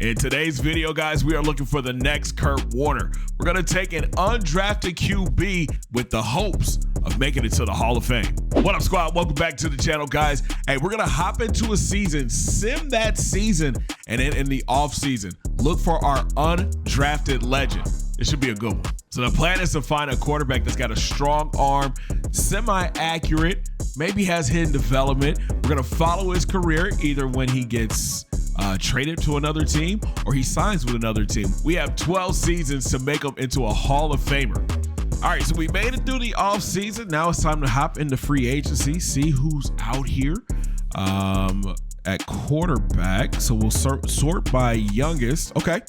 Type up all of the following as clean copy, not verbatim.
In today's video, guys, we are looking for the next Kurt Warner. We're going to take an undrafted QB with the hopes of making it to the Hall of Fame. What up, squad? Welcome back to the channel, guys. Hey, we're going to hop into a season, sim that season, and then in the off season, look for our undrafted legend. It should be a good one. So the plan is to find a quarterback that's got a strong arm, semi-accurate, maybe has hidden development. We're going to follow his career either when he gets traded to another team or he signs with another team. We have 12 seasons to make him into a Hall of Famer. All right, so we made it through the off season. Now it's time to hop into free agency, see who's out here at quarterback. So we'll sort by youngest. Okay.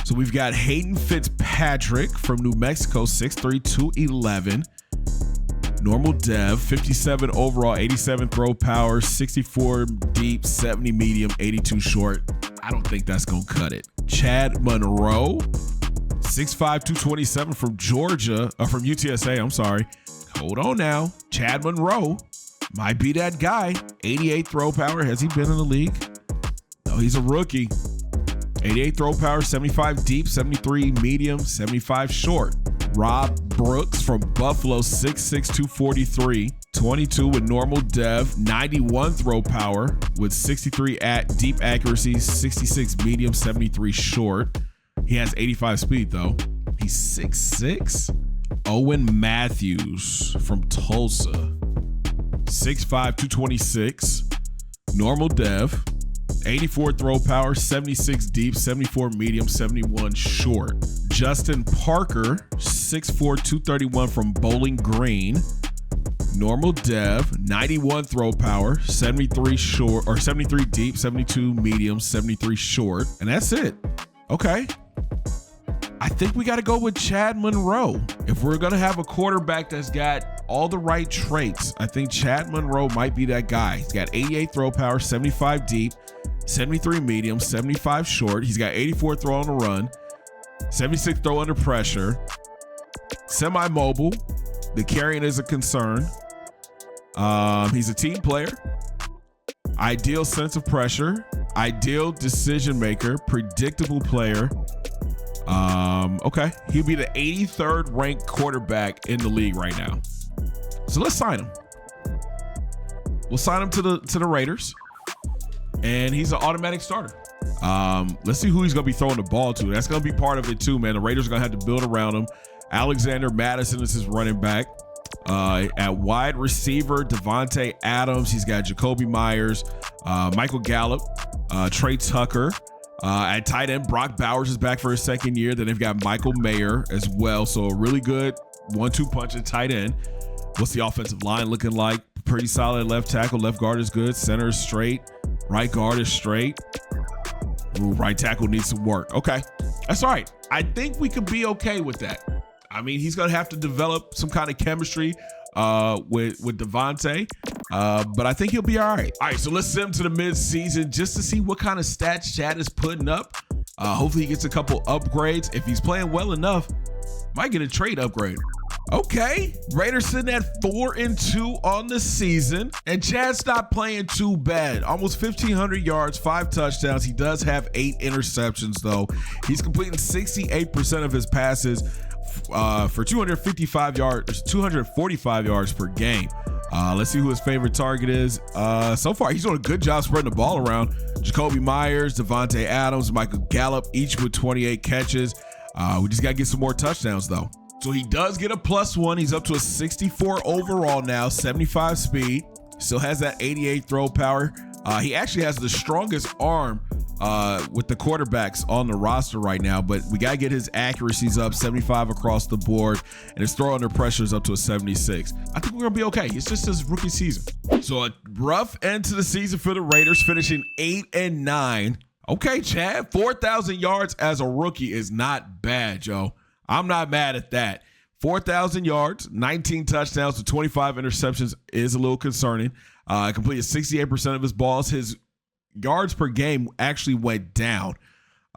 So we've got Hayden Fitzpatrick from New Mexico, 6'3", 211. Normal dev, 57 overall, 87 throw power, 64 deep, 70 medium, 82 short. I don't think that's going to cut it. Chad Monroe, 6'5", 227 from Georgia, or from UTSA, I'm sorry. Hold on now. Chad Monroe might be that guy. 88 throw power. Has he been in the league? No, he's a rookie. 88 throw power, 75 deep, 73 medium, 75 short. Rob Brooks from Buffalo, 6'6", 243, 22 with normal dev, 91 throw power with 63 deep accuracy, 66 medium, 73 short. He has 85 speed though. He's 6'6". Owen Matthews from Tulsa, 6'5", 226, normal dev, 84 throw power, 76 deep, 74 medium, 71 short. Justin Parker, 6'4", 231 from Bowling Green. Normal dev, 91 throw power, 73 short, or 73 deep, 72 medium, 73 short. And that's it. Okay. I think we got to go with Chad Monroe. If we're going to have a quarterback that's got all the right traits, I think Chad Monroe might be that guy. He's got 88 throw power, 75 deep, 73 medium, 75 short. He's got 84 throw on the run, 76 throw under pressure, semi-mobile. The carrying is a concern. He's a team player, ideal sense of pressure, ideal decision maker, predictable player. Okay, he'll be the 83rd ranked quarterback in the league right now. So let's sign him. We'll sign him to the Raiders, and he's an automatic starter. Let's see who he's gonna be throwing the ball to. That's gonna be part of it too, man. The Raiders are gonna have to build around him. Alexander Madison is his running back. At wide receiver, Devontae Adams. He's got Jacoby Myers, Michael Gallup, Trey Tucker. At tight end, Brock Bowers is back for his second year. Then they've got Michael Mayer as well. So a really good 1-2 punch at tight end. What's the offensive line looking like? Pretty solid. Left tackle, left guard is good. Center is straight. Right guard is straight. Ooh, right tackle needs some work. Okay, that's all right. I think we could be okay with that. I mean, he's gonna have to develop some kind of chemistry with Devontae, but I think he'll be all right. All right, so let's send him to the mid-season just to see what kind of stats Chad is putting up. Hopefully he gets a couple upgrades. If he's playing well enough, might get a trade upgrade. Okay, Raiders sitting at 4-2 on the season, and Chad stopped playing too bad. Almost 1,500 yards, 5 touchdowns. He does have 8 interceptions though. He's completing 68% of his passes for 245 yards per game. Let's see who his favorite target is. So far, he's doing a good job spreading the ball around. Jacoby Myers, Devontae Adams, Michael Gallup, each with 28 catches. We just got to get some more touchdowns though. So he does get a +1. He's up to a 64 overall now, 75 speed. Still has that 88 throw power. He actually has the strongest arm with the quarterbacks on the roster right now, but we got to get his accuracies up, 75 across the board, and his throw under pressure is up to a 76. I think we're going to be okay. It's just his rookie season. So a rough end to the season for the Raiders, finishing 8-9. Okay, Chad, 4,000 yards as a rookie is not bad, Joe. I'm not mad at that. 4,000 yards, 19 touchdowns to 25 interceptions is a little concerning. Completed 68% of his balls. His yards per game actually went down.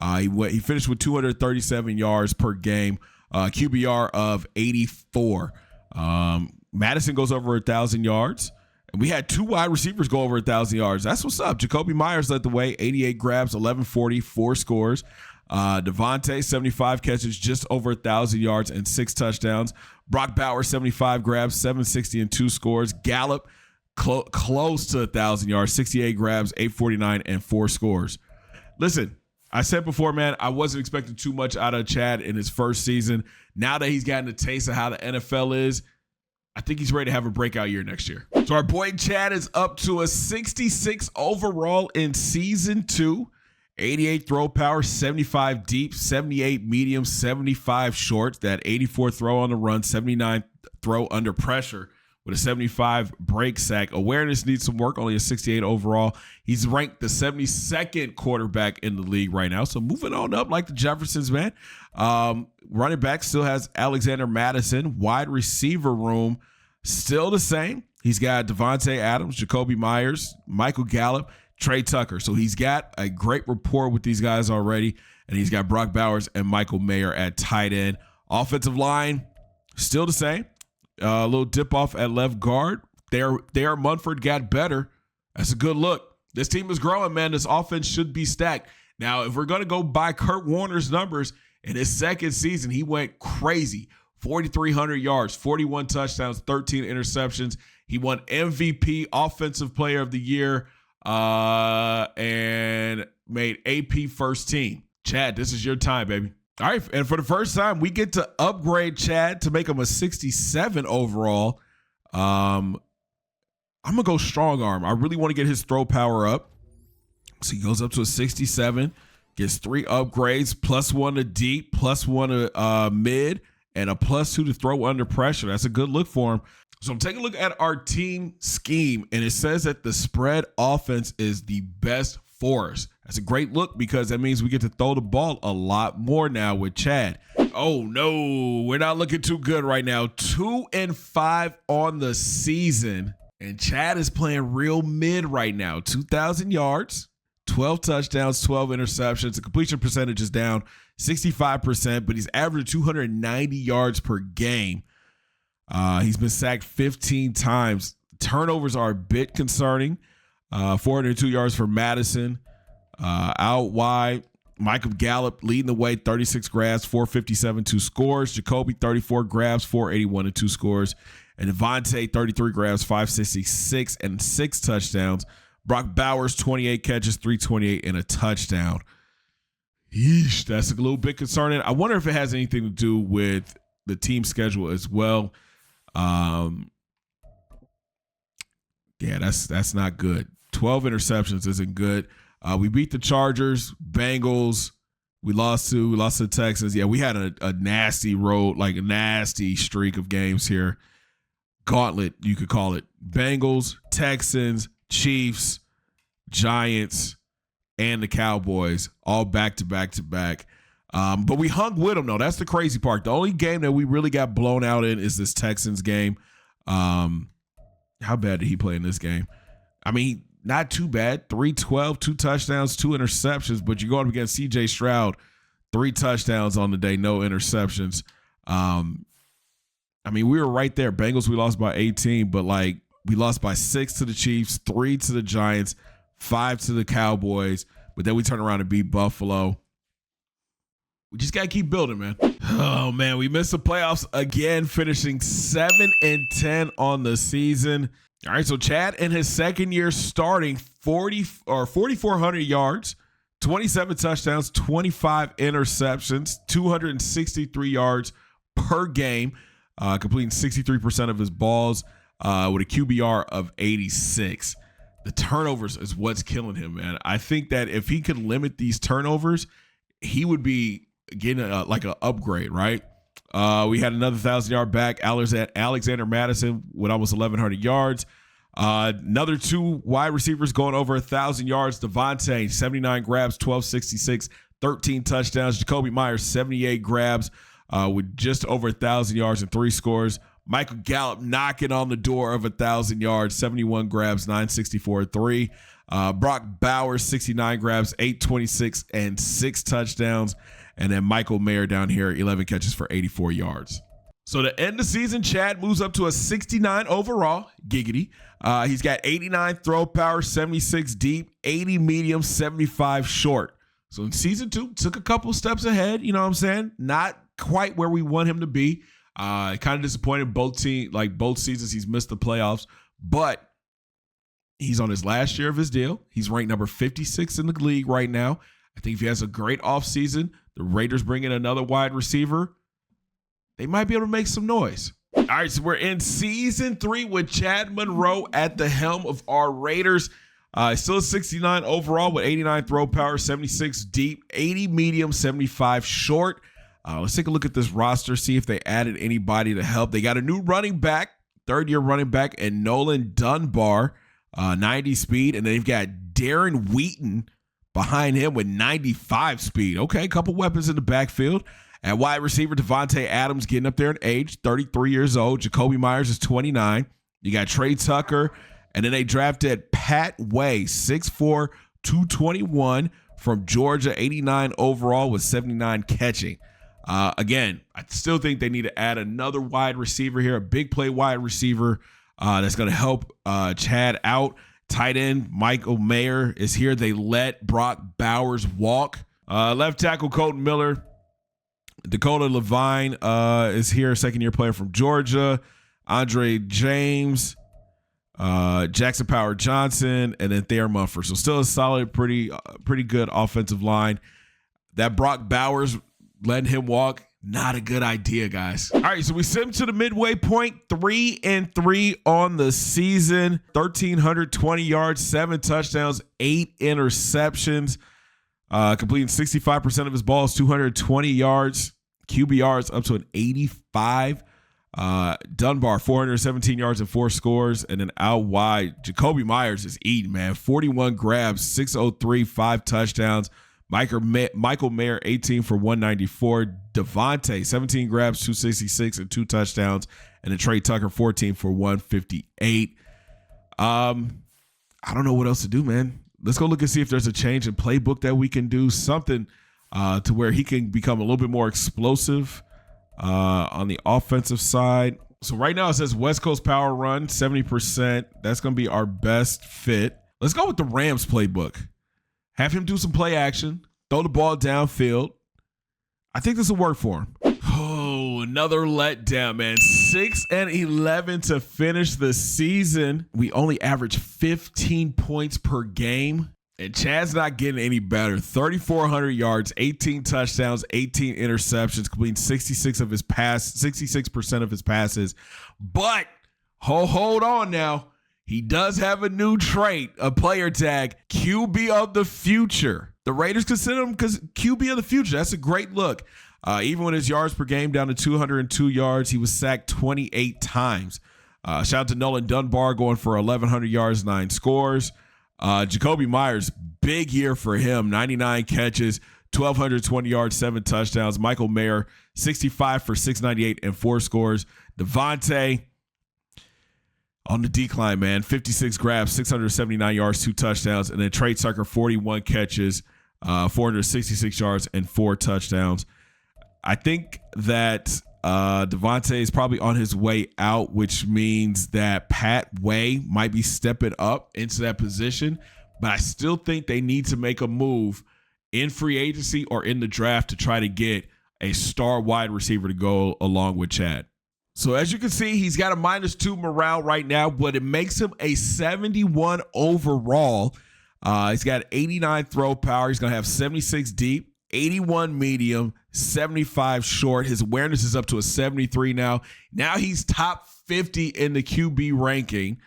He finished with 237 yards per game, QBR of 84. Madison goes over 1,000 yards. And we had 2 wide receivers go over 1,000 yards. That's what's up. Jacoby Myers led the way, 88 grabs, 1140, 4 scores. Devontae, 75 catches, just over 1,000 yards and 6 touchdowns. Brock Bowers, 75 grabs, 760 and 2 scores. Gallup, close to 1,000 yards, 68 grabs, 849 and 4 scores. Listen, I said before, man, I wasn't expecting too much out of Chad in his first season. Now that he's gotten a taste of how the NFL is, I think he's ready to have a breakout year next year. So our boy Chad is up to a 66 overall in season 2. 88 throw power, 75 deep, 78 medium, 75 short. That 84 throw on the run, 79 throw under pressure with a 75 break sack. Awareness needs some work, only a 68 overall. He's ranked the 72nd quarterback in the league right now. So moving on up like the Jeffersons, man. Running back still has Alexander Madison. Wide receiver room still the same. He's got Devontae Adams, Jacoby Myers, Michael Gallup, Trey Tucker. So he's got a great rapport with these guys already. And he's got Brock Bowers and Michael Mayer at tight end. Offensive line, still the same. A little dip off at left guard. There, Munford got better. That's a good look. This team is growing, man. This offense should be stacked. Now, if we're going to go by Kurt Warner's numbers, in his second season, he went crazy. 4,300 yards, 41 touchdowns, 13 interceptions. He won MVP, Offensive Player of the Year, and made AP first team. Chad, this is your time, baby. All right, and for the first time, we get to upgrade Chad to make him a 67 overall. I'm going to go strong arm. I really want to get his throw power up. So he goes up to a 67, gets 3 upgrades, +1 to deep, +1 to mid, and a +2 to throw under pressure. That's a good look for him. So I'm taking a look at our team scheme, and it says that the spread offense is the best for us. That's a great look because that means we get to throw the ball a lot more now with Chad. Oh, no, we're not looking too good right now. 2-5 on the season, and Chad is playing real mid right now. 2,000 yards, 12 touchdowns, 12 interceptions. The completion percentage is down 65%, but he's averaged 290 yards per game. He's been sacked 15 times. Turnovers are a bit concerning. 402 yards for Madison. Out wide, Michael Gallup leading the way, 36 grabs, 457, 2 scores. Jacoby, 34 grabs, 481 and 2 scores. And Devontae, 33 grabs, 566 and 6 touchdowns. Brock Bowers, 28 catches, 328 and a touchdown. Yeesh, that's a little bit concerning. I wonder if it has anything to do with the team schedule as well. Yeah, that's not good. 12 interceptions isn't good. We beat the Chargers, Bengals. We lost to the Texans. Yeah, we had a nasty road, like a nasty streak of games here. Gauntlet, you could call it. Bengals, Texans, Chiefs, Giants, and the Cowboys, all back to back to back. But we hung with them, though. That's the crazy part. The only game that we really got blown out in is this Texans game. How bad did he play in this game? I mean, not too bad. 312, 2 touchdowns, 2 interceptions, but you're going up against C.J. Stroud, 3 touchdowns on the day, no interceptions. I mean, we were right there. Bengals, we lost by 18, but like we lost by 6 to the Chiefs, 3 to the Giants, 5 to the Cowboys, but then we turned around and beat Buffalo. We just got to keep building, man. Oh, man, we missed the playoffs again, finishing 7-10 on the season. All right, so Chad in his second year starting 4,400 yards, 27 touchdowns, 25 interceptions, 263 yards per game, completing 63% of his balls with a QBR of 86. The turnovers is what's killing him, man. I think that if he could limit these turnovers, he would be getting like an upgrade, right? We had another 1,000-yard back, Alexander Madison with almost 1,100 yards. Another 2 wide receivers going over 1,000 yards. Devontae, 79 grabs, 1,266, 13 touchdowns. Jacoby Myers, 78 grabs with just over 1,000 yards and 3 scores. Michael Gallup knocking on the door of 1,000 yards, 71 grabs, 964, 3. Brock Bowers, 69 grabs, 826 and 6 touchdowns. And then Michael Mayer down here, 11 catches for 84 yards. So to end the season, Chad moves up to a 69 overall, giggity. He's got 89 throw power, 76 deep, 80 medium, 75 short. So in season 2, took a couple steps ahead. You know what I'm saying? Not quite where we want him to be. Kind of disappointed both seasons he's missed the playoffs, but he's on his last year of his deal. He's ranked number 56 in the league right now. I think if he has a great offseason, the Raiders bring in another wide receiver, they might be able to make some noise. All right, so we're in season 3 with Chad Monroe at the helm of our Raiders. Still a 69 overall with 89 throw power, 76 deep, 80 medium, 75 short. Let's take a look at this roster, see if they added anybody to help. They got a new running back, third-year running back, and Nolan Dunbar, 90 speed. And then they've got Darren Wheaton behind him with 95 speed. Okay, a couple weapons in the backfield. At wide receiver, Devontae Adams getting up there in age, 33 years old. Jacoby Myers is 29. You got Trey Tucker. And then they drafted Pat Way, 6'4", 221 from Georgia, 89 overall with 79 catching. Again, I still think they need to add another wide receiver here, a big play wide receiver that's going to help Chad out. Tight end Michael Mayer is here. They let Brock Bowers walk. Left tackle Colton Miller. Dakota Levine is here, second-year player from Georgia. Andre James, Jackson Power Johnson, and then Thayer Mumford. So still a solid, pretty good offensive line. That Brock Bowers letting him walk, not a good idea, guys. All right, so we sent him to the midway point, 3-3 on the season, 1,320 yards, 7 touchdowns, 8 interceptions, completing 65% of his balls, 220 yards, QBRs up to an 85. Dunbar, 417 yards and 4 scores. And then out wide, Jacoby Myers is eating, man. 41 grabs, 603, 5 touchdowns. Michael Mayer, 18 for 194. Devontae, 17 grabs, 266 and 2 touchdowns. And then Trey Tucker, 14 for 158. I don't know what else to do, man. Let's go look and see if there's a change in playbook that we can do, something to where he can become a little bit more explosive on the offensive side. So right now it says West Coast power run, 70%. That's going to be our best fit. Let's go with the Rams playbook. Have him do some play action, throw the ball downfield. I think this will work for him. Oh, another letdown, man. 6-11 to finish the season. We only average 15 points per game. And Chad's not getting any better. 3,400 yards, 18 touchdowns, 18 interceptions, completing 66% of his passes. But hold on now. He does have a new trait, a player tag, QB of the future. The Raiders consider him QB of the future. That's a great look. Even with his yards per game down to 202 yards, he was sacked 28 times. Shout out to Nolan Dunbar going for 1,100 yards, 9 scores. Jacoby Myers, big year for him, 99 catches, 1,220 yards, 7 touchdowns. Michael Mayer, 65 for 698 and 4 scores. Devontae on the decline, man, 56 grabs, 679 yards, 2 touchdowns. And then Trey Tucker, 41 catches, 466 yards and 4 touchdowns. I think that Devontae is probably on his way out, which means that Pat Way might be stepping up into that position. But I still think they need to make a move in free agency or in the draft to try to get a star wide receiver to go along with Chad. So as you can see, he's got a -2 morale right now, but it makes him a 71 overall. He's got 89 throw power. He's going to have 76 deep, 81 medium, 75 short. His awareness is up to a 73 now. Now he's top 50 in the QB ranking.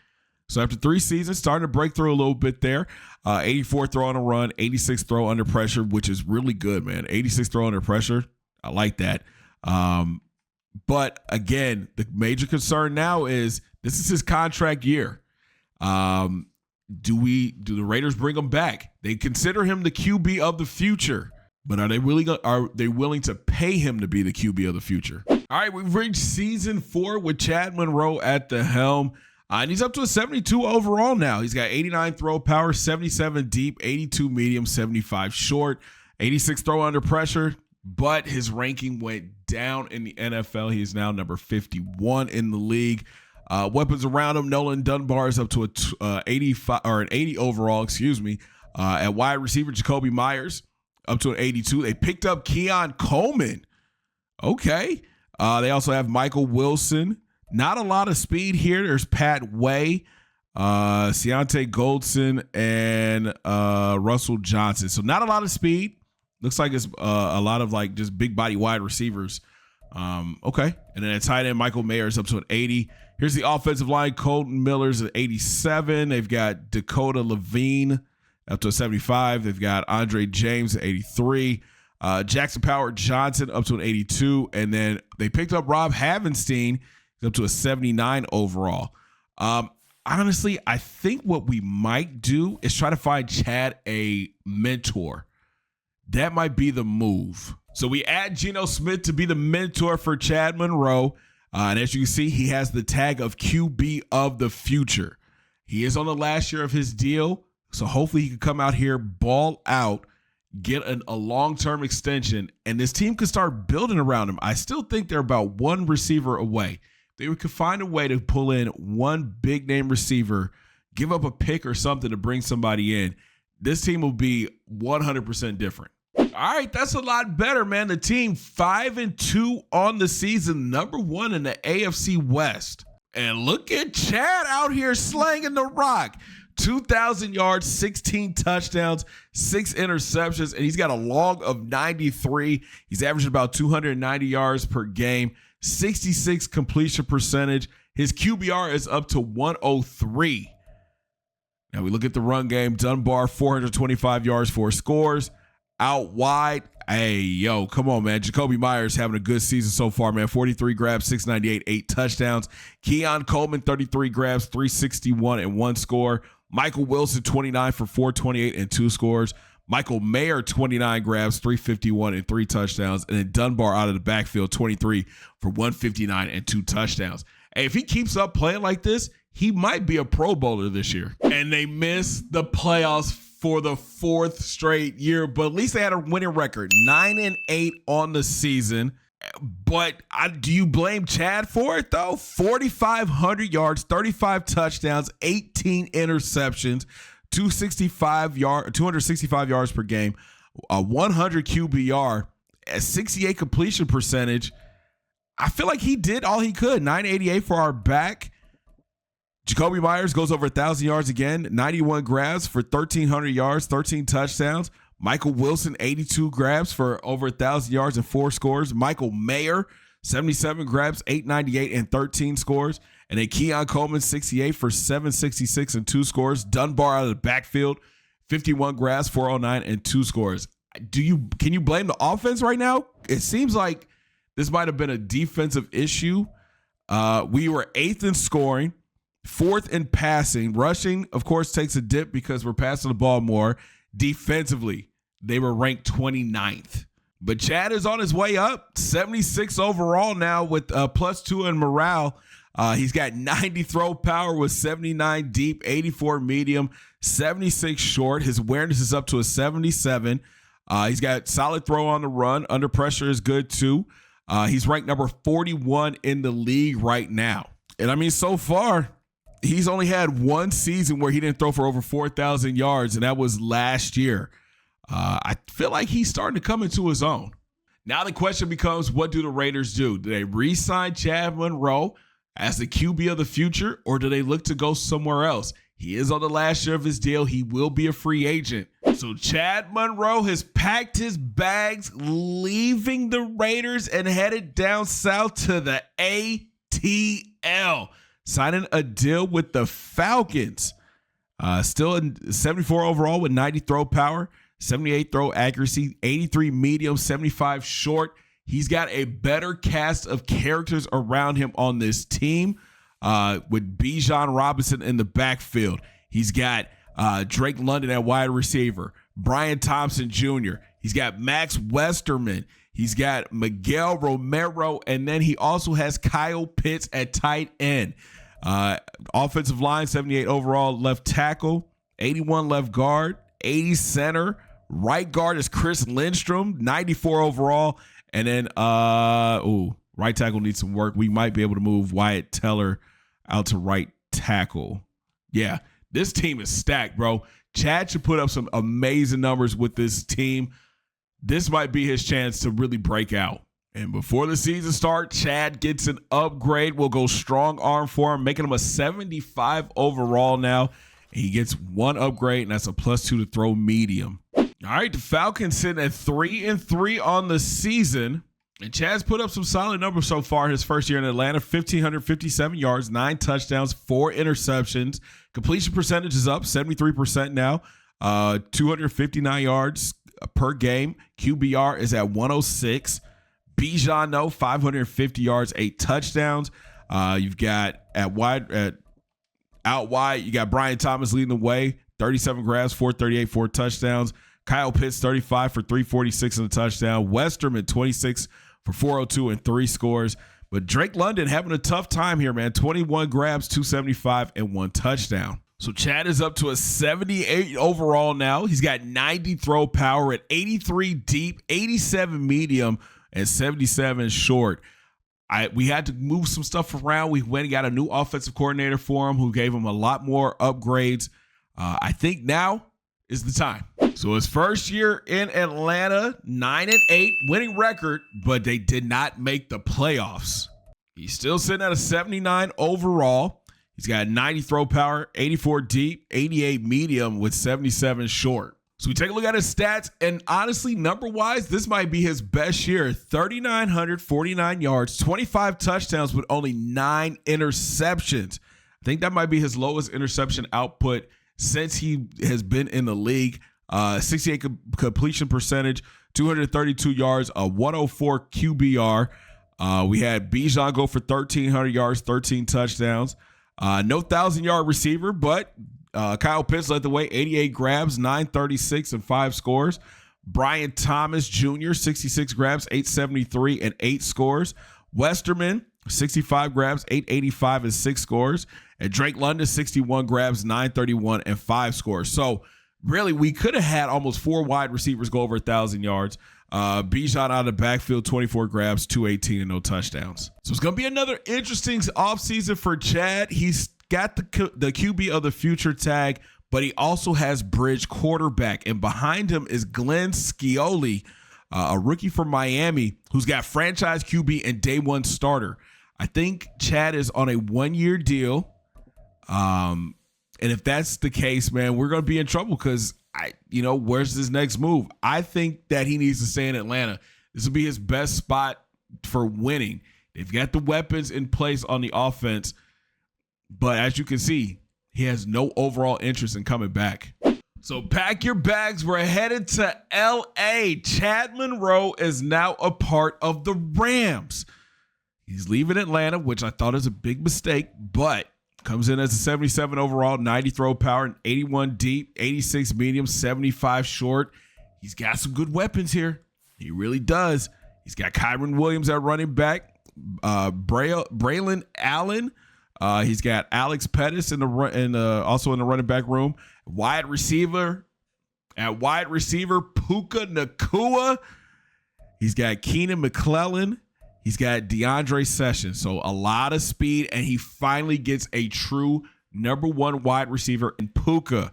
So after 3 seasons, starting to break through a little bit there. 84 throw on a run, 86 throw under pressure, which is really good, man. 86 throw under pressure. I like that. But again, the major concern now is this is his contract year. Do the Raiders bring him back? They consider him the QB of the future, but are they willing to pay him to be the QB of the future? All right, we've reached season 4 with Chad Monroe at the helm. And he's up to a 72 overall now. He's got 89 throw power, 77 deep, 82 medium, 75 short, 86 throw under pressure. but his ranking went down in the NFL. He is now number 51 in the league. Weapons around him, Nolan Dunbar is up to an 80 overall, excuse me. At wide receiver, Jacoby Myers up to an 82. They picked up Keon Coleman. Okay. They also have Michael Wilson. Not a lot of speed here. There's Pat Way, Ciante Goldson, and Russell Johnson. So not a lot of speed. Looks like it's a lot of like just big body wide receivers. Okay. And then at tight end, Michael Mayer is up to an 80. Here's the offensive line. Colton Miller's at 87. They've got Dakota Levine up to a 75. They've got Andre James at 83. Jackson Power Johnson up to an 82. And then they picked up Rob Havenstein up to a 79 overall. Honestly, I think what we might do is try to find Chad a mentor. That might be the move. So we add Geno Smith to be the mentor for Chad Monroe. And as you can see, he has the tag of QB of the future. He is on the last year of his deal. So hopefully he can come out here, ball out, get a long-term extension, and this team can start building around him. I still think they're about one receiver away. They could find a way to pull in one big-name receiver, give up a pick or something to bring somebody in. This team will be 100% different. All right, that's a lot better, man. The team 5-2 on the season, number 1 in the AFC West. And look at Chad out here slanging the rock. 2,000 yards, 16 touchdowns, 6 interceptions, and he's got a log of 93. He's averaging about 290 yards per game, 66 completion percentage. His QBR is up to 103. Now we look at the run game. Dunbar, 425 yards, 4 scores. Out wide, hey, yo, come on, man. Jacoby Myers having a good season so far, man. 43 grabs, 698, 8 touchdowns. Keon Coleman, 33 grabs, 361, and 1 score. Michael Wilson, 29 for 428 and 2 scores. Michael Mayer, 29 grabs, 351 and 3 touchdowns. And then Dunbar out of the backfield, 23 for 159 and 2 touchdowns. Hey, if he keeps up playing like this, he might be a Pro Bowler this year. And they missed the playoffs for the 4th straight year, but at least they had a winning record, 9-8 on the season. But do you blame Chad for it, though? 4,500 yards, 35 touchdowns, 18 interceptions, 265 yards per game, 100 QBR, a 68 completion percentage. I feel like he did all he could. 988 for our back. Jacoby Myers goes over 1,000 yards again, 91 grabs for 1,300 yards, 13 touchdowns. Michael Wilson, 82 grabs for over 1,000 yards and 4 scores. Michael Mayer, 77 grabs, 898 and 13 scores. And then Keon Coleman, 68 for 766 and 2 scores. Dunbar out of the backfield, 51 grabs, 409 and 2 scores. Can you blame the offense right now? It seems like this might have been a defensive issue. We were 8th in scoring, 4th in passing. Rushing, of course, takes a dip because we're passing the ball more. Defensively, they were ranked 29th. But Chad is on his way up, 76 overall now with +2 in morale. He's got 90 throw power with 79 deep, 84 medium, 76 short. His awareness is up to a 77. He's got solid throw on the run. Under pressure is good too. He's ranked number 41 in the league right now. And I mean, so far, he's only had one season where he didn't throw for over 4,000 yards, and that was last year. I feel like he's starting to come into his own. Now the question becomes, what do the Raiders do? Do they re-sign Chad Monroe as the QB of the future, or do they look to go somewhere else? He is on the last year of his deal. He will be a free agent. So Chad Monroe has packed his bags, leaving the Raiders and headed down south to the ATL, signing a deal with the Falcons. Still in 74 overall with 90 throw power, 78 throw accuracy, 83 medium, 75 short. He's got a better cast of characters around him on this team with Bijan Robinson in the backfield. He's got Drake London at wide receiver, Brian Thompson Jr. He's got Max Westerman. He's got Miguel Romero, and then he also has Kyle Pitts at tight end. Offensive line, 78 overall left tackle, 81 left guard, 80 center, Right guard is Chris Lindstrom, 94 overall. And then, right tackle needs some work. We might be able to move Wyatt Teller out to right tackle. Yeah, this team is stacked, bro. Chad should put up some amazing numbers with this team. This might be his chance to really break out. And before the season starts, Chad gets an upgrade. We'll go strong arm for him, making him a 75 overall now. He gets one upgrade, and that's a +2 to throw medium. All right, the Falcons sitting at 3-3 on the season. And Chad's put up some solid numbers so far his first year in Atlanta. 1,557 yards, 9 touchdowns, 4 interceptions. Completion percentage is up, 73% now. 259 yards per game. QBR is at 106. Bijan, though, 550 yards, 8 touchdowns. You've got out wide, you got Brian Thomas leading the way, 37 grabs, 438, 4 touchdowns. Kyle Pitts, 35 for 346 and a touchdown. Westerman, 26 for 402 and 3 scores. But Drake London having a tough time here, man. 21 grabs, 275 and 1 touchdown. So Chad is up to a 78 overall now. He's got 90 throw power at 83 deep, 87 medium, and 77 short. We had to move some stuff around. We went and got a new offensive coordinator for him who gave him a lot more upgrades. I think now is the time. So his first year in Atlanta, 9-8, winning record, but they did not make the playoffs. He's still sitting at a 79 overall. He's got 90 throw power, 84 deep, 88 medium with 77 short. So we take a look at his stats, and honestly, number-wise, this might be his best year. 3,949 yards, 25 touchdowns with only 9 interceptions. I think that might be his lowest interception output since he has been in the league. 68 completion percentage, 232 yards, a 104 QBR. We had Bijan go for 1,300 yards, 13 touchdowns. No 1,000-yard receiver, but Kyle Pitts led the way, 88 grabs, 936 and 5 scores. Brian Thomas Jr., 66 grabs, 873 and 8 scores. Westerman, 65 grabs, 885 and 6 scores. And Drake London, 61 grabs, 931 and 5 scores. So really, we could have had almost 4 wide receivers go over 1,000 yards. Bijan out of the backfield, 24 grabs, 218 and no touchdowns. So it's going to be another interesting offseason for Chad. He's got the QB of the future tag, but he also has bridge quarterback. And behind him is Glenn Scioli, a rookie from Miami, who's got franchise QB and day one starter. I think Chad is on a 1-year deal. And if that's the case, man, we're going to be in trouble because where's his next move? I think that he needs to stay in Atlanta. This will be his best spot for winning. They've got the weapons in place on the offense, but as you can see, he has no overall interest in coming back. So pack your bags. We're headed to LA. Chad Monroe is now a part of the Rams. He's leaving Atlanta, which I thought is a big mistake, but comes in as a 77 overall, 90 throw power, 81 deep, 86 medium, 75 short. He's got some good weapons here. He really does. He's got Kyron Williams at running back, Braylon Allen. He's got Alex Pettis also in the running back room. Wide receiver, Puka Nacua. He's got Keenan McClellan. He's got DeAndre Sessions. So a lot of speed, and he finally gets a true number 1 wide receiver in Puka.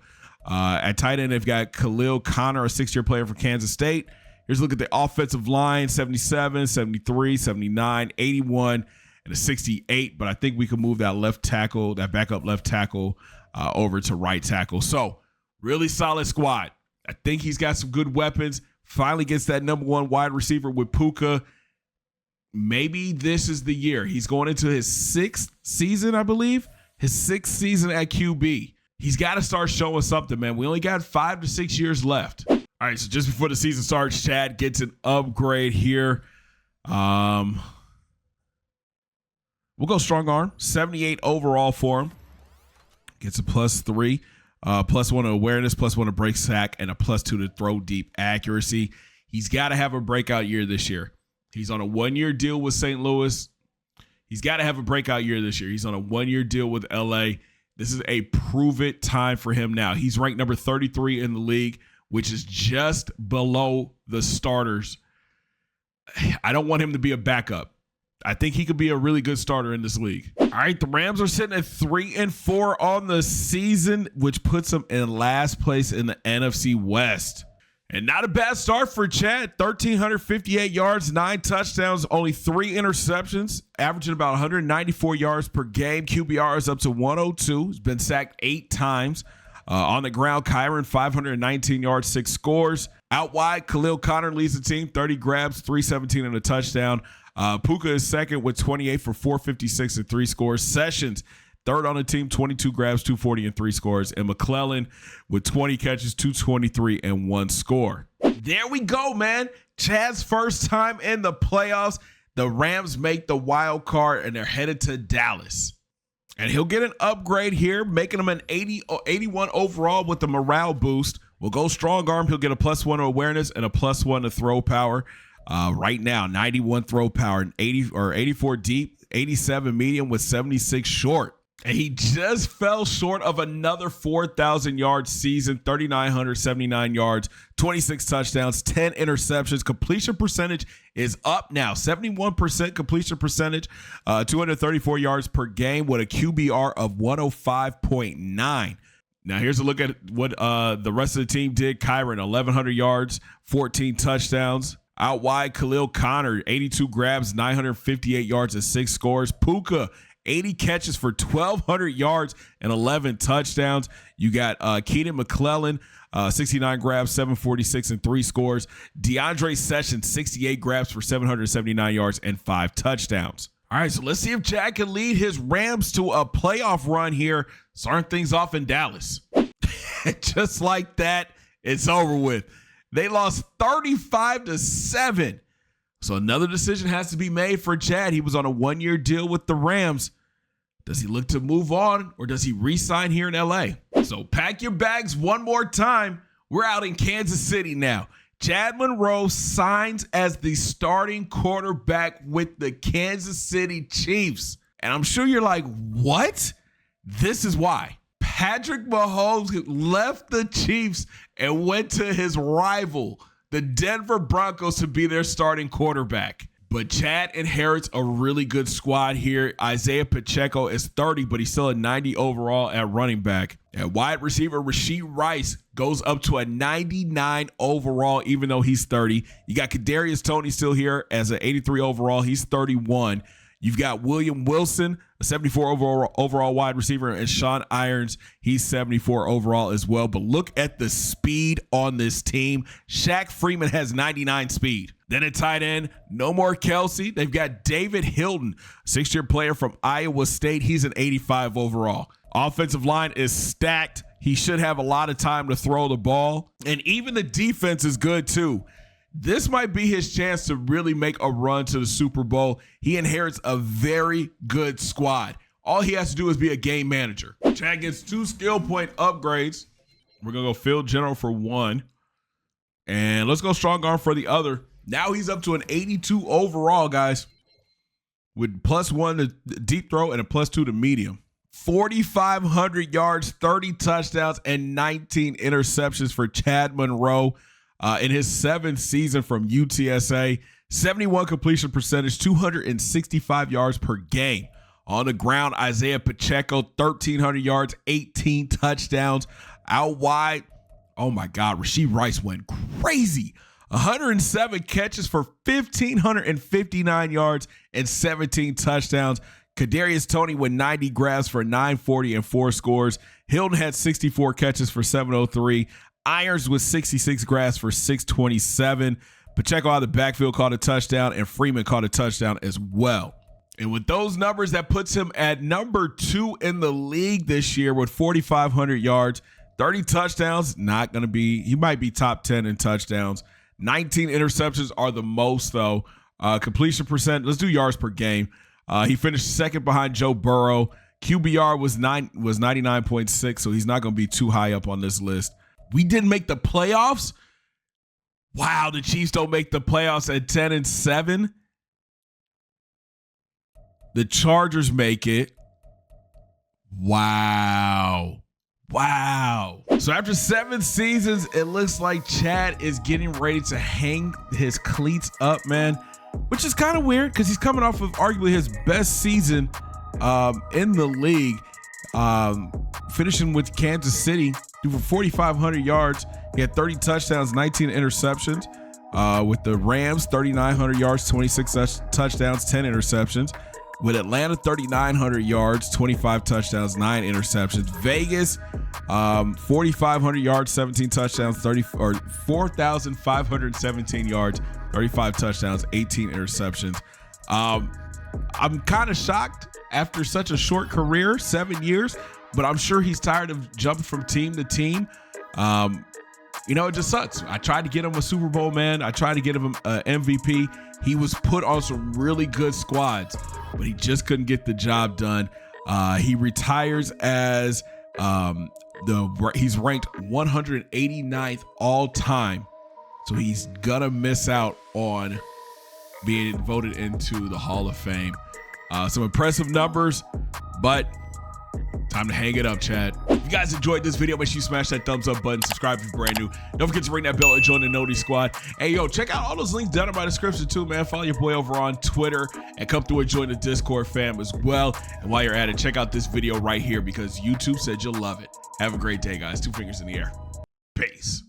At tight end, they've got Khalil Connor, a 6-year player from Kansas State. Here's a look at the offensive line, 77, 73, 79, 81, and a 68. But I think we can move that backup left tackle over to right tackle. So really solid squad. I think he's got some good weapons. Finally gets that number 1 wide receiver with Puka. Maybe this is the year. He's going into his 6th season, I believe. His 6th season at QB. He's got to start showing something, man. We only got 5 to 6 years left. All right, so just before the season starts, Chad gets an upgrade here. We'll go strong arm. 78 overall for him. Gets a +3. +1 to awareness, +1 to break sack, and a +2 to throw deep accuracy. He's got to have a breakout year this year. He's on a 1-year deal with St. Louis. He's got to have a breakout year this year. He's on a 1-year deal with LA. This is a prove-it time for him now. He's ranked number 33 in the league which is just below the starters. I don't want him to be a backup. I think he could be a really good starter in this league. All right, the Rams are sitting at 3-4 on the season, which puts them in last place in the NFC West. And not a bad start for Chad. 1,358 yards, 9 touchdowns, only 3 interceptions, averaging about 194 yards per game. QBR is up to 102. He's been sacked 8 times. On the ground, Kyron, 519 yards, 6 scores. Out wide, Khalil Connor leads the team, 30 grabs, 317 and a touchdown. Puka is second with 28 for 456 and 3 scores. Sessions, third on the team, 22 grabs, 240 and 3 scores. And McClellan with 20 catches, 223 and 1 score. There we go, man. Chad's first time in the playoffs. The Rams make the wild card, and they're headed to Dallas. And he'll get an upgrade here, making him an 81 overall with the morale boost. We'll go strong arm. He'll get a +1 to awareness and a +1 to throw power. Right now, 91 throw power, and 84 deep, 87 medium with 76 short. And he just fell short of another 4,000-yard season, 3,979 yards, 26 touchdowns, 10 interceptions. Completion percentage is up now, 71% completion percentage, 234 yards per game with a QBR of 105.9. Now, here's a look at what the rest of the team did. Kyron, 1,100 yards, 14 touchdowns. Out wide, Khalil Connor, 82 grabs, 958 yards and 6 scores. Puka, 80 catches for 1,200 yards and 11 touchdowns. You got Keenan McClellan, 69 grabs, 746 and 3 scores. DeAndre Sessions, 68 grabs for 779 yards and 5 touchdowns. All right, so let's see if Jack can lead his Rams to a playoff run here. Starting things off in Dallas. Just like that, it's over with. They lost 35-7. So another decision has to be made for Chad. He was on a 1-year deal with the Rams. Does he look to move on, or does he re-sign here in LA? So pack your bags one more time. We're out in Kansas City now. Chad Monroe signs as the starting quarterback with the Kansas City Chiefs. And I'm sure you're like, what? This is why. Patrick Mahomes left the Chiefs and went to his rival, the Denver Broncos, to be their starting quarterback. But Chad inherits a really good squad here. Isaiah Pacheco is 30, but he's still a 90 overall at running back. And wide receiver Rashee Rice goes up to a 99 overall, even though he's 30. You got Kadarius Toney still here as an 83 overall. He's 31. You've got William Wilson, a 74 overall wide receiver, and Sean Irons, he's 74 overall as well. But look at the speed on this team. Shaq Freeman has 99 speed. Then at tight end, no more Kelsey. They've got David Hilton, 6-year player from Iowa State. He's an 85 overall. Offensive line is stacked. He should have a lot of time to throw the ball. And even the defense is good too. This might be his chance to really make a run to the Super Bowl. He inherits a very good squad. All he has to do is be a game manager. Chad gets 2 skill point upgrades. We're going to go field general for 1. And let's go strong arm for the other. Now he's up to an 82 overall, guys, with +1 to deep throw and a +2 to medium. 4,500 yards, 30 touchdowns, and 19 interceptions for Chad Monroe. In his 7th season from UTSA, 71 completion percentage, 265 yards per game. On the ground, Isaiah Pacheco, 1,300 yards, 18 touchdowns. Out wide, oh my God, Rashee Rice went crazy. 107 catches for 1,559 yards and 17 touchdowns. Kadarius Toney with 90 grabs for 940 and 4 scores. Hilton had 64 catches for 703. Irons with 66 grabs for 627. Pacheco out of the backfield caught a touchdown, and Freeman caught a touchdown as well. And with those numbers, that puts him at number 2 in the league this year with 4,500 yards, 30 touchdowns. Not going to be, he might be top 10 in touchdowns. 19 interceptions are the most, though. Completion percent, let's do yards per game. He finished second behind Joe Burrow. QBR was 99.6, so he's not going to be too high up on this list. We didn't make the playoffs. Wow, the Chiefs don't make the playoffs at 10-7. The Chargers make it. Wow. Wow. So after 7 seasons, it looks like Chad is getting ready to hang his cleats up, man, which is kind of weird because he's coming off of arguably his best season in the league, finishing with Kansas City, threw for 4,500 yards. He had 30 touchdowns, 19 interceptions. With the Rams, 3,900 yards, 26 touchdowns, 10 interceptions. With Atlanta, 3,900 yards, 25 touchdowns, 9 interceptions. Vegas, 4,500 yards, 17 touchdowns, 4,517 yards, 35 touchdowns, 18 interceptions. I'm kind of shocked after such a short career, 7 years, but I'm sure he's tired of jumping from team to team. You know, it just sucks. I tried to get him a Super Bowl, man. I tried to get him an MVP. He was put on some really good squads, but he just couldn't get the job done. He retires as he's ranked 189th all time. So he's gonna miss out on being voted into the Hall of Fame. Some impressive numbers, but time to hang it up, Chad. If you guys enjoyed this video, make sure you smash that thumbs up button, subscribe if you're brand new. Don't forget to ring that bell and join the Noti Squad. Hey, yo, check out all those links down in my description too, man. Follow your boy over on Twitter and come through and join the Discord fam as well. And while you're at it, check out this video right here because YouTube said you'll love it. Have a great day, guys. 2 fingers in the air. Peace.